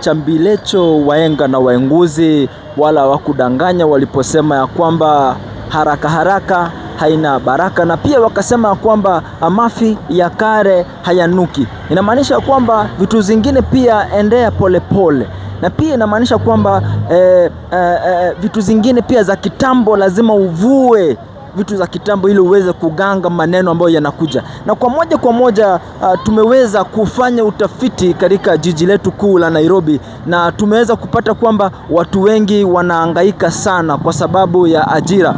Chambilecho, wahenga na waenguzi wala hawakudanganya waliposema ya kwamba haraka haraka haina baraka, na pia wakasema kwamba amafi ya kare hayanuki. Inamaanisha kwamba vitu zingine pia endea pole pole, na pia inamaanisha kwamba vitu zingine pia za kitambo lazima uvue vitu za kitambo ili uweze kuganga maneno ambayo yanakuja. Na kwa moja tumeweza kufanya utafiti katika jiji letu kuu la Nairobi, na tumeweza kupata kwamba watu wengi wanahangaika sana kwa sababu ya ajira.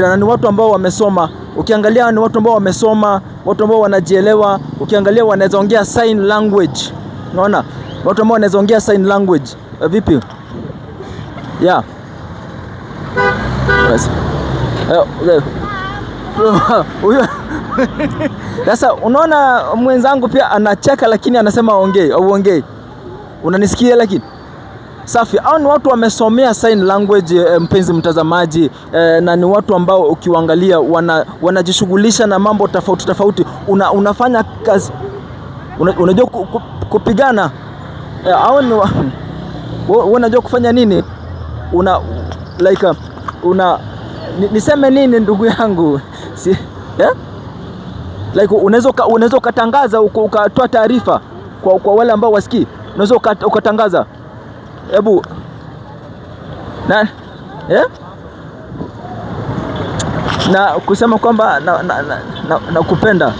Na ni watu ambao wamesoma. Ukiangalia ni watu ambao wamesoma, watu ambao wanajielewa. Ukiangalia wanaweza ongea sign language. Unaona? Watu ambao wanaweza ongea sign language. Vipi? Yeah. Yes. Sasa unaona mwenzangu pia anacheka, lakini anasema ongei. Unanisikia lakini? Safi. Hao ni watu wamesomea sign language, mpenzi mtazamaji, na ni watu ambao ukiangalia wanajishughulisha na mambo tofauti. Unafanya kazi, unajua kupigana, hao ni unajua kufanya nini? Niseme nini ndugu yangu? Unaweza ukatangaza, ukatoa taarifa kwa wale ambao wasikii. Unaweza ukatangaza. Hebu na kusema kwamba na kupenda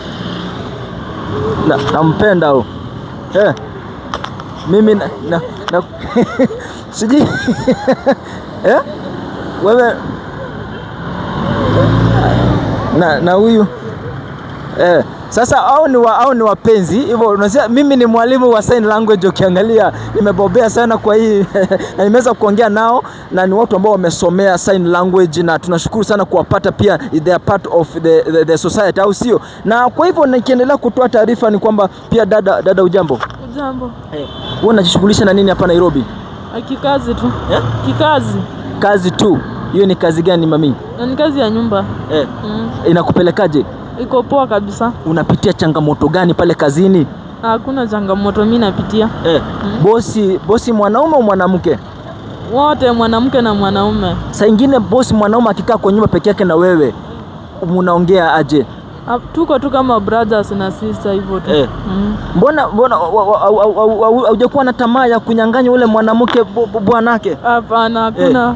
nampenda mimi na siji wewe na huyu sasa hao ni wapenzi hivyo. Unasema mimi ni mwalimu wa sign language, ukiangalia nimebobea sana kwa hii na nimeweza kuongea nao, na ni watu ambao wamesomea sign language, na tunashukuru sana kuwapata pia, they are part of the society, au sio? Na kwa hivyo nikiendelea kutoa taarifa ni kwamba pia dada ujambo. Ujambo. Wewe unajishughulisha na nini hapa Nairobi? Kikazi tu. Kazi tu. Hiyo ni kazi gani mami? Ni kazi ya nyumba. Inakupelekaje? Iko poa kabisa. Unapitia changamoto gani pale kazini? Hakuna changamoto mimi napitia. Bosi mwanaume au mwanamke? Wote, mwanamke na mwanaume. Saa nyingine bosi mwanaume akikaa kwa nyumba peke yake na wewe, mnaongea aje? Tuko tu kama brothers na sister hivyo tu. Mbona hujakuwa na tamaa ya kunyang'anya ule mwanamke bwanake? Hapana, hakuna.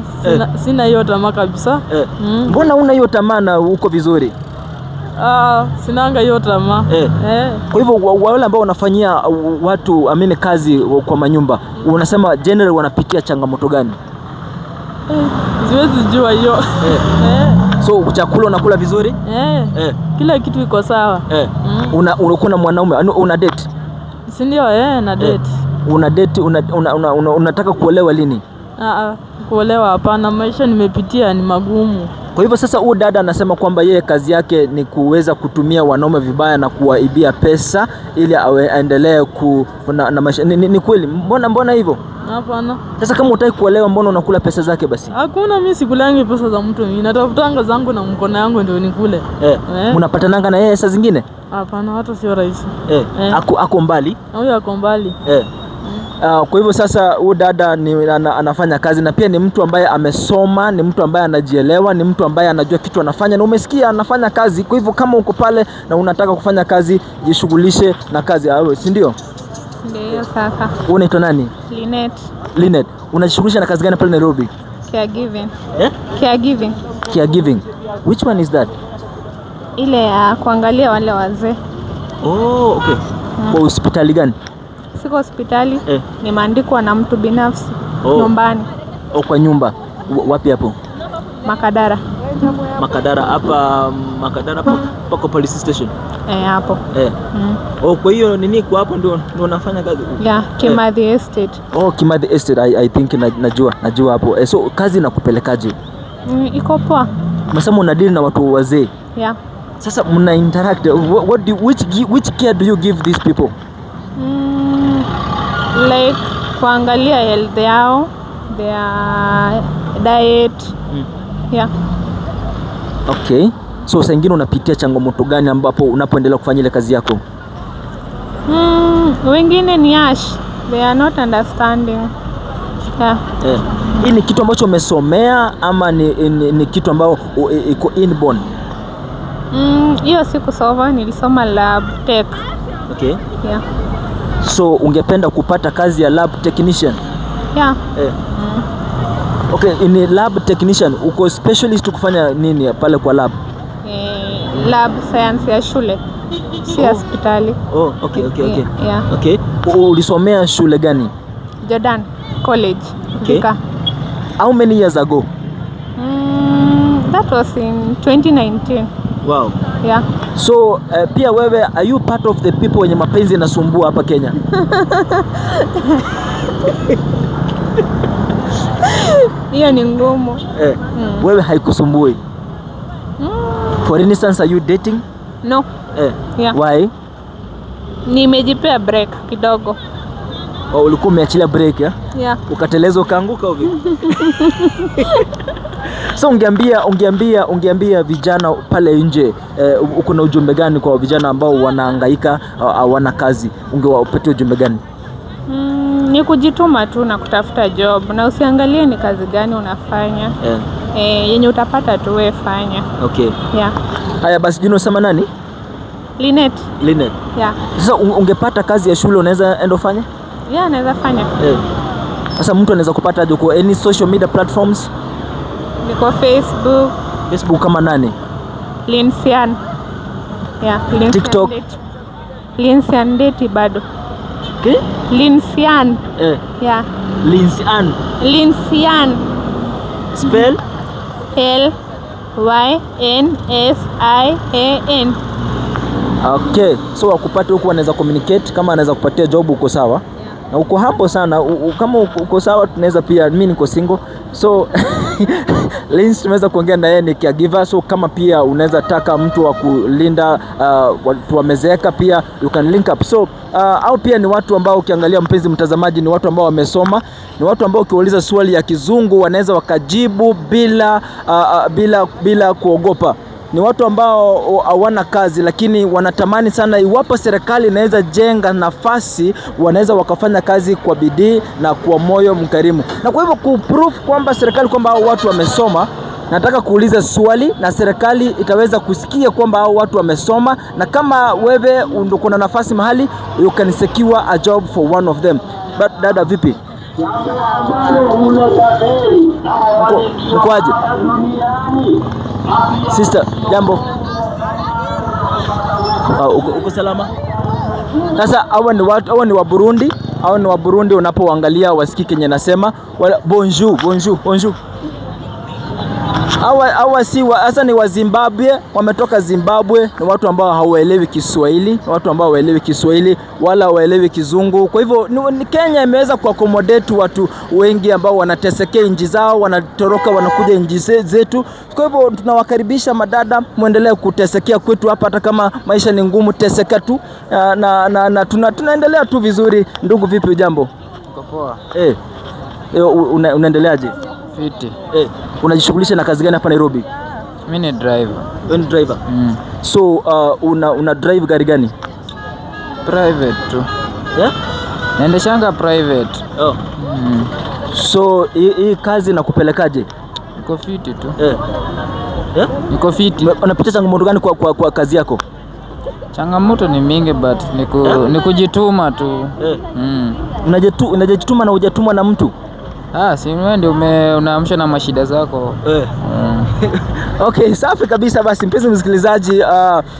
Sina hiyo tamaa kabisa. Mbona una hiyo tamaa na uko vizuri? Sinanga hiyo tamaa. Kwa hivyo wale ambao wanafanyia watu kazi kwa manyumba, unasema general wanapitia changamoto gani? Siwezi jua hiyo. So chakula unakula vizuri? Kila kitu iko sawa. Unakuwa na mwanaume, una date? Si ndio? Na date. Una date, unataka kuolewa lini? Kuolewa hapana, maisha nimepitia ni magumu. Kwa hivyo sasa huyu dada anasema kwamba yeye kazi yake ni kuweza kutumia wanaume vibaya na kuwaibia pesa ili aendelee na maisha. Ni kweli? Mbona hivyo? Hapana. Sasa kama hutaki kuolewa, mbona unakula pesa zake basi? Hakuna, mimi sikulangi pesa za mtu. Mimi natafutanga zangu na mkono yangu ndio nikule. Unapatananga na yeye saa zingine? Hapana, hata sio rahisi. Ako mbali? Huyo ako mbali. Kwa hivyo sasa huyu dada anafanya kazi, na pia ni mtu ambaye amesoma, ni mtu ambaye anajielewa, ni mtu ambaye anajua kitu anafanya, na umesikia anafanya kazi. Kwa hivyo kama uko pale na unataka kufanya kazi, jishughulishe na kazi, si ndio? Ndio sasa. Unaitwa nani? Linet. Unajishughulisha na kazi gani pale Nairobi? Caregiving. Which one is that? Ile ya kuangalia wale wazee. Okay. Kwa hospitali gani? Siko hospitali. Nimeandikwa na mtu binafsi nyumbani. Kwa nyumba. Wapi hapo? Makadara hapa. Makadara pako police station. Hapo. Kwa hiyo nini kwa hapo ndio unafanya kazi? Kimathi Estate. Kimathi Estate, I think najua hapo. So kazi inakupelekaje? Iko poa. Unasema unadeal na watu wazee. Sasa mna interact, which care do you give these people? Like kuangalia health yao, their diet. Okay. So saa nyingine unapitia changamoto gani ambapo unapoendelea kufanya ile kazi yako? Wengine ni They are not understanding. Yeah. Hii ni kitu ambacho umesomea ama ni kitu ambao iko inborn? Hiyo si kusoma, nilisoma lab tech. Okay. Yeah. So ungependa kupata kazi ya lab technician? Yeah. Okay, in lab technician uko specialist kufanya nini pale kwa lab? Lab science ya shule, si hospitali. Okay. Yeah. Okay. Ulisomea shule gani? Jordan College. Okay. Thika. How many years ago? That was in 2019. Wow. Yeah. So pia wewe, are you part of the people wenye mapenzi nasumbua hapa Kenya? Hiyo ni ngumu. Wewe haikusumbui? For instance, are you dating? No. Yeah. Why? Nimejipea break kidogo. Ulikuwa umeachilia break ya? Yeah. Ukateleza ukaanguka au vipi? So ungeambia vijana pale nje, uko na ujumbe gani kwa vijana ambao wanahangaika hawana kazi? Ungewapatia ujumbe gani? Ni kujituma tu na kutafuta job na usiangalie ni kazi gani unafanya. Yenye utapata tu wewe fanya. Okay. Yeah. Haya basi, jina unasema nani? Linet. Yeah. Sasa ungepata kazi ya shule unaweza enda ufanye? Yeah, naweza fanya. Sasa mtu anaweza kupata aje kwa any social media platforms? Niko Facebook. Facebook kama nani? Linsian. Yeah, Linsian. TikTok. Linsian Deti bado. Okay? Linsian. Yeah. Linsian. Spell? LYNSIAN. Okay. So wakupata huko wanaweza communicate, kama anaweza kupatia job uko sawa. Na uko hapo sana, kama uko sawa tunaweza pia, mimi niko single. So Lins tunaweza kuongea na yeye ni caregiver, so kama pia unaweza taka mtu wa kulinda watu wamezeeka pia you can link up. So au pia ni watu ambao ukiangalia mpenzi mtazamaji, ni watu ambao wamesoma, ni watu ambao ukiuliza swali ya kizungu wanaweza wakajibu bila kuogopa. Ni watu ambao hawana kazi lakini wanatamani sana, iwapo serikali inaweza jenga nafasi, wanaweza wakafanya kazi kwa bidii na kwa moyo mkarimu. Na kwa hivyo kuproof kwamba serikali kwamba hao watu wamesoma, nataka kuuliza swali na serikali itaweza kusikia kwamba hao watu wamesoma, na kama wewe uko na nafasi mahali, you can secure a job for one of them. But dada vipi? Mkoaje? Sister, jambo. Uko salama? Sasa hawa ni wa Burundi. Hawa ni wa Burundi, unapoangalia wasikii Kenya nasema bonjour. Hawa si sasa ni wa Zimbabwe, wametoka Zimbabwe, ni watu ambao hawaelewi Kiswahili, wala hawaelewi Kizungu. Kwa hivyo ni Kenya imeweza kuaccommodate watu wengi ambao wanatesekea nchi zao, wanatoroka wanakuja nchi zetu. Kwa hivyo tunawakaribisha madada, muendelee kutesekea kwetu hapa, hata kama maisha ni ngumu, teseka tu na tunaendelea tu vizuri. Ndugu vipi, jambo? Poa. Unaendeleaje? Fiti. Unajishughulisha na kazi gani hapa Nairobi? Mimi ni driver. Wewe ni driver? So una drive gari gani? Private tu. Yeah? Naendeshanga private. So hii kazi nakupelekaje? Niko fiti tu. Yeah? Niko fiti. Unapitia changamoto gani kwa kazi yako? Changamoto ni mingi but ni kujituma tu. Unajituma na hujatumwa na mtu? Si wewe ndio unaamsha na mashida zako. Okay, safi kabisa. Basi mpenzi msikilizaji,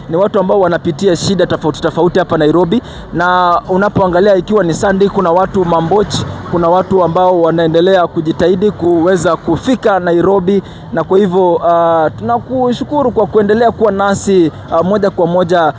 ni watu ambao wanapitia shida tofauti hapa Nairobi, na unapoangalia ikiwa ni Sunday, kuna watu mambochi, kuna watu ambao wanaendelea kujitahidi kuweza kufika Nairobi, na kwa hivyo tunakushukuru kwa kuendelea kuwa nasi moja kwa moja.